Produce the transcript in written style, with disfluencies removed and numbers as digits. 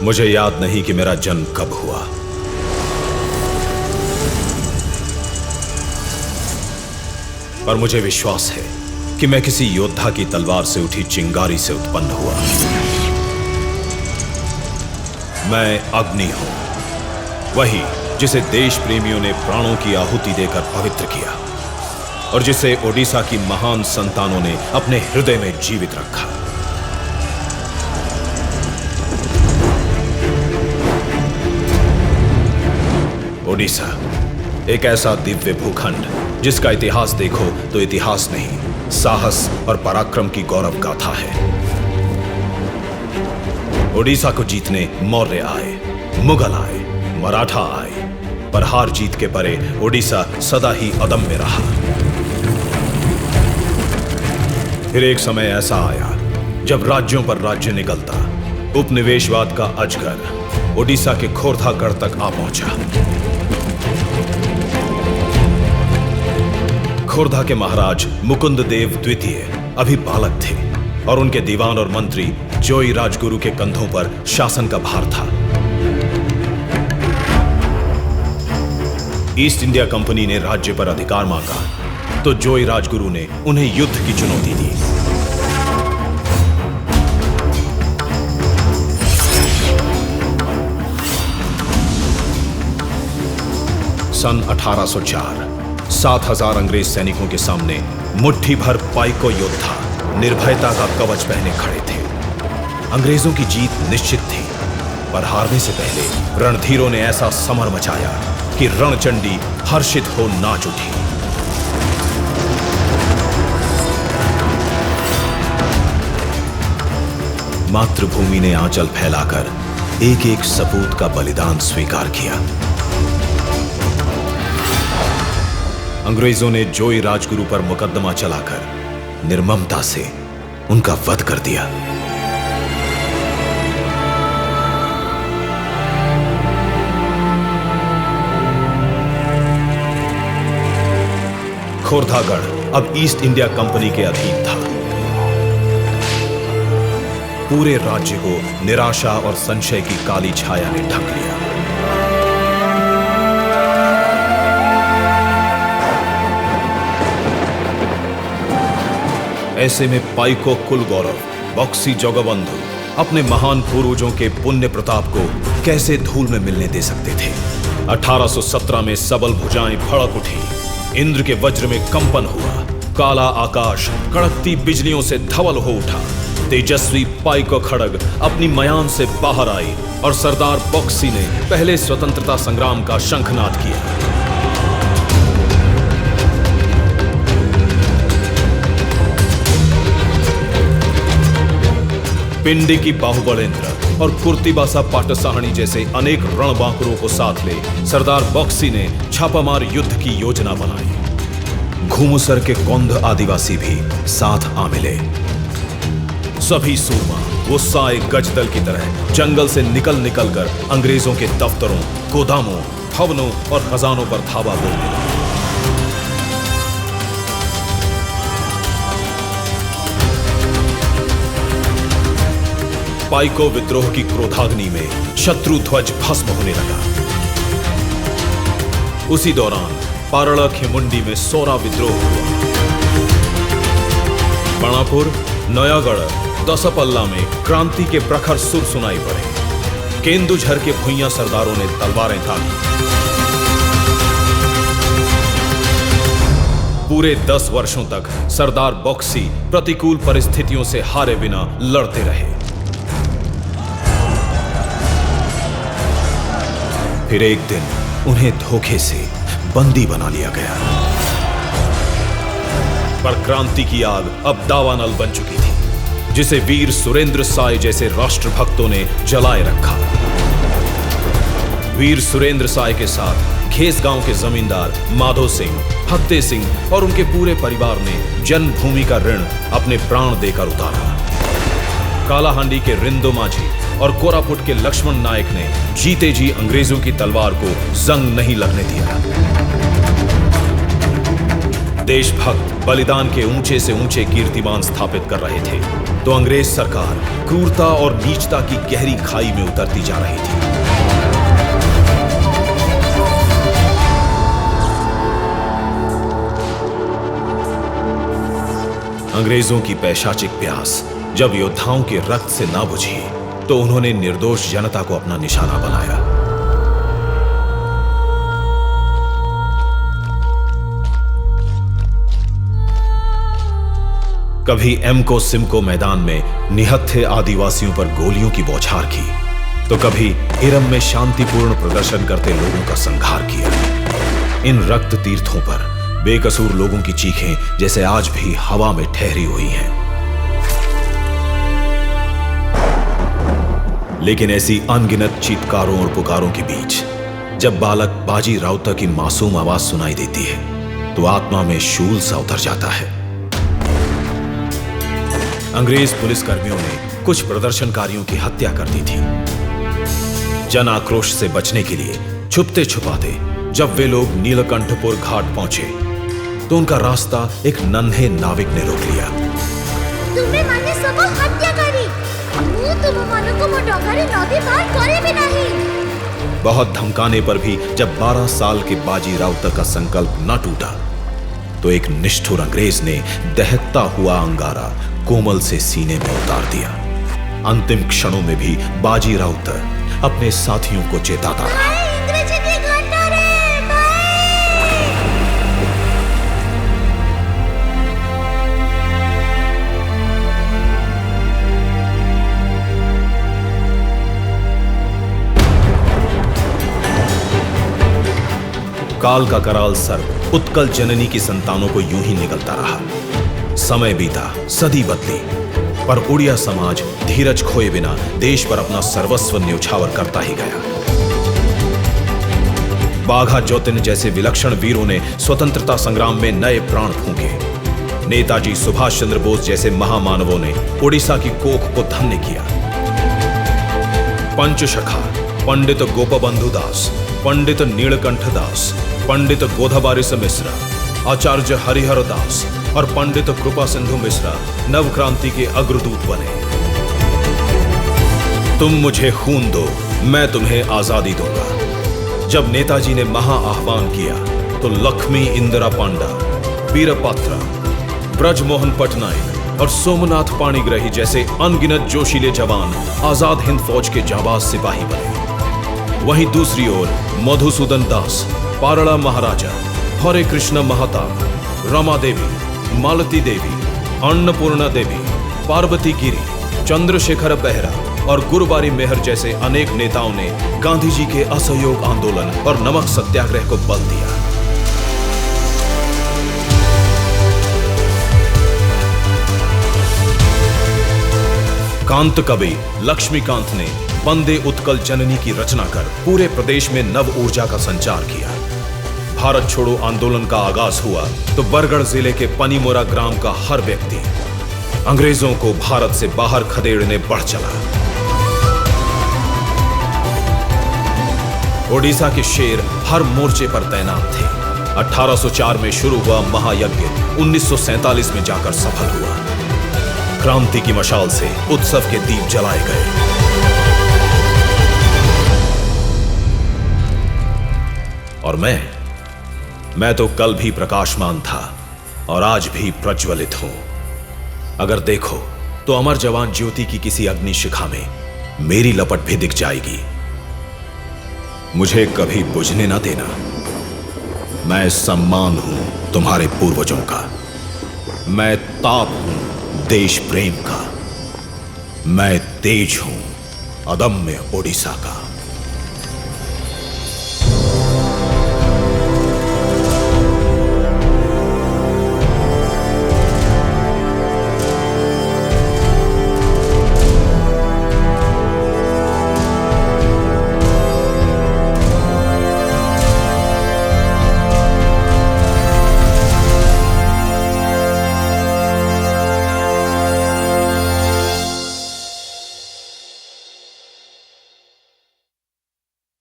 मुझे याद नहीं कि मेरा जन्म कब हुआ, पर मुझे विश्वास है कि मैं किसी योद्धा की तलवार से उठी चिंगारी से उत्पन्न हुआ। मैं अग्नि हूं, वही जिसे देश प्रेमियों ने प्राणों की आहुति देकर पवित्र किया और जिसे ओडिशा की महान संतानों ने अपने हृदय में जीवित रखा। ओडिशा एक ऐसा दिव्य भूखंड जिसका इतिहास देखो तो इतिहास नहीं, साहस और पराक्रम की गौरव गाथा है। ओडिशा को जीतने मौर्य आए, मुगल आए, मराठा आए, पर हार जीत के परे ओडिशा सदा ही अदम्य रहा। फिर एक समय ऐसा आया जब राज्यों पर राज्य निकलता, उपनिवेशवाद का अजगर ओडिशा के खोरथागढ़ तक आ पहुंचा। खोरधा के महाराज मुकुंद देव द्वितीय अभी बालक थे और उनके दीवान और मंत्री जोई राजगुरु के कंधों पर शासन का भार था। ईस्ट इंडिया कंपनी ने राज्य पर अधिकार मांगा तो जोई राजगुरु ने उन्हें युद्ध की चुनौती दी। सन 1804 7,000 अंग्रेज सैनिकों के सामने मुट्ठी भर पाइको योद्धा निर्भयता का कवच पहने खड़े थे। अंग्रेजों की जीत निश्चित थी, पर हारने से पहले रणधीरों ने ऐसा समर मचाया कि रणचंडी हर्षित हो नाच उठी। मातृभूमि ने आंचल फैलाकर एक एक सपूत का बलिदान स्वीकार किया। अंग्रेजों ने जोई राजगुरु पर मुकदमा चलाकर निर्ममता से उनका वध कर दिया। खोरथागढ़ अब ईस्ट इंडिया कंपनी के अधीन था। पूरे राज्य को निराशा और संशय की काली छाया ने ढक लिया। ऐसे में पाइको कुल गौरव बॉक्सी जगबंधु अपने महान पूर्वजों के पुण्य प्रताप को कैसे धूल में मिलने दे सकते थे। 1817 में सबल भुजाएं भड़क उठी, इंद्र के वज्र में कंपन हुआ, काला आकाश कड़कती बिजलियों से धवल हो उठा। तेजस्वी पाइको खड़ग अपनी मयान से बाहर आई और सरदार बॉक्सी ने पहले स्वतंत्रता संग्राम का शंखनाद किया। पिंडी की बाहुबलेंद्र और कुर्तिबासा पाटसाहनी जैसे अनेक रणबांकुरों को साथ ले सरदार बॉक्सी ने छापामार युद्ध की योजना बनाई। घुमुसर के कौंध आदिवासी भी साथ आ मिले। सभी सूरमा वो साए गजदल की तरह जंगल से निकल कर अंग्रेजों के दफ्तरों, गोदामों, भवनों और खजानों पर धावा बोलने लगे। पाइको विद्रोह की क्रोधाग्नि में शत्रु ध्वज भस्म होने लगा। उसी दौरान पारड़ा खेमुंडी में सोरा विद्रोह हुआ। बाणापुर, नयागढ़, दसपल्ला में क्रांति के प्रखर सुर सुनाई पड़े। केंदुझर के भुइयां सरदारों ने तलवारें तानी। पूरे 10 वर्षों तक सरदार बॉक्सी प्रतिकूल परिस्थितियों से हारे बिना लड़ते रहे। फिर एक दिन उन्हें धोखे से बंदी बना लिया गया। पर क्रांति की आग अब दावानल बन चुकी थी, जिसे वीर सुरेंद्र साय जैसे राष्ट्रभक्तों ने जलाए रखा। वीर सुरेंद्र साय के साथ खेस गांव के जमींदार माधो सिंह, फत्ते सिंह और उनके पूरे परिवार ने जन्मभूमि का ऋण अपने प्राण देकर उतारा। कालाहांडी के रिंदो माझी और कोरापुट के लक्ष्मण नायक ने जीते जी अंग्रेजों की तलवार को जंग नहीं लगने दिया। देशभक्त बलिदान के ऊंचे से ऊंचे कीर्तिमान स्थापित कर रहे थे, तो अंग्रेज सरकार क्रूरता और नीचता की गहरी खाई में उतरती जा रही थी। अंग्रेजों की पैशाचिक प्यास जब योद्धाओं के रक्त से ना बुझी, तो उन्होंने निर्दोष जनता को अपना निशाना बनाया। कभी एमको सिमको मैदान में निहत्थे आदिवासियों पर गोलियों की बौछार की, तो कभी इरम में शांतिपूर्ण प्रदर्शन करते लोगों का संहार किया। इन रक्त तीर्थों पर बेकसूर लोगों की चीखें जैसे आज भी हवा में ठहरी हुई हैं। लेकिन ऐसी अनगिनत चीत्कारों और पुकारों के बीच जब बालक बाजी राउत की मासूम आवाज सुनाई देती है, तो आत्मा में शूल सा उतर जाता है। अंग्रेज पुलिसकर्मियों ने कुछ प्रदर्शनकारियों की हत्या कर दी थी। जन आक्रोश से बचने के लिए छुपते छुपाते जब वे लोग नीलकंठपुर घाट पहुंचे, तो उनका रास्ता एक नन्हे नाविक ने रोक लिया। तुम्हें माने सब हत्या करी, तुम मानो को डगारे नदी पार करे भी नहीं। बहुत धमकाने पर भी जब 12 साल के बाजी राउत का संकल्प न टूटा, तो एक निष्ठुर अंग्रेज ने दहकता हुआ अंगारा कोमल से सीने में उतार दिया। अंतिम क्षणों में भी बाजी राउत अपने साथियों को चेताता रहा। काल का कराल सर्प उत्कल जननी की संतानों को यूं ही निकलता रहा। समय बीता, सदी बदली, पर उड़िया समाज धीरज खोए बिना देश पर अपना सर्वस्व न्यौछावर करता ही गया। बाघा ज्योतिन जैसे विलक्षण वीरों ने स्वतंत्रता संग्राम में नए प्राण फूंके। नेताजी सुभाष चंद्र बोस जैसे महामानवों ने उड़ीसा की कोख को धन्य किया। पंचशखा पंडित गोपबंधु दास, पंडित नीलकंठ दास, पंडित गोधाबारिस मिश्रा, आचार्य हरिहर दास और पंडित कृपा सिंधु मिश्रा नवक्रांति के अग्रदूत बने। तुम मुझे खून दो, मैं तुम्हें आजादी दूंगा। जब नेताजी ने महा आह्वान किया, तो लक्ष्मी इंदिरा पांडा, वीरपात्रा, ब्रजमोहन पटनायक और सोमनाथ पाणिग्राही जैसे अनगिनत जोशीले जवान आजाद हिंद फौज के जाबाज सिपाही बने। वहीं दूसरी ओर मधुसूदन दास, पारड़ा महाराजा, हरे कृष्ण महताब, रमा देवी, मालती देवी, अन्नपूर्णा देवी, पार्वती गिरी, चंद्रशेखर बेहरा और गुरुबारी मेहर जैसे अनेक नेताओं ने गांधी जी के असहयोग आंदोलन और नमक सत्याग्रह को बल दिया। कांत कवि लक्ष्मीकांत ने वंदे उत्कल जननी की रचना कर पूरे प्रदेश में नव ऊर्जा का संचार किया। भारत छोड़ो आंदोलन का आगाज हुआ तो बरगढ़ जिले के पनीमोरा ग्राम का हर व्यक्ति अंग्रेजों को भारत से बाहर खदेड़ने बढ़ चला। ओडिशा के शेर हर मोर्चे पर तैनात थे। 1804 में शुरू हुआ महायज्ञ 1947 में जाकर सफल हुआ। क्रांति की मशाल से उत्सव के दीप जलाए गए। और मैं तो कल भी प्रकाशमान था और आज भी प्रज्वलित हूं। अगर देखो तो अमर जवान ज्योति की किसी अग्नि शिखा में मेरी लपट भी दिख जाएगी। मुझे कभी बुझने ना देना। मैं सम्मान हूं तुम्हारे पूर्वजों का। मैं ताप हूं देश प्रेम का। मैं तेज हूं अदम्य ओडिशा का।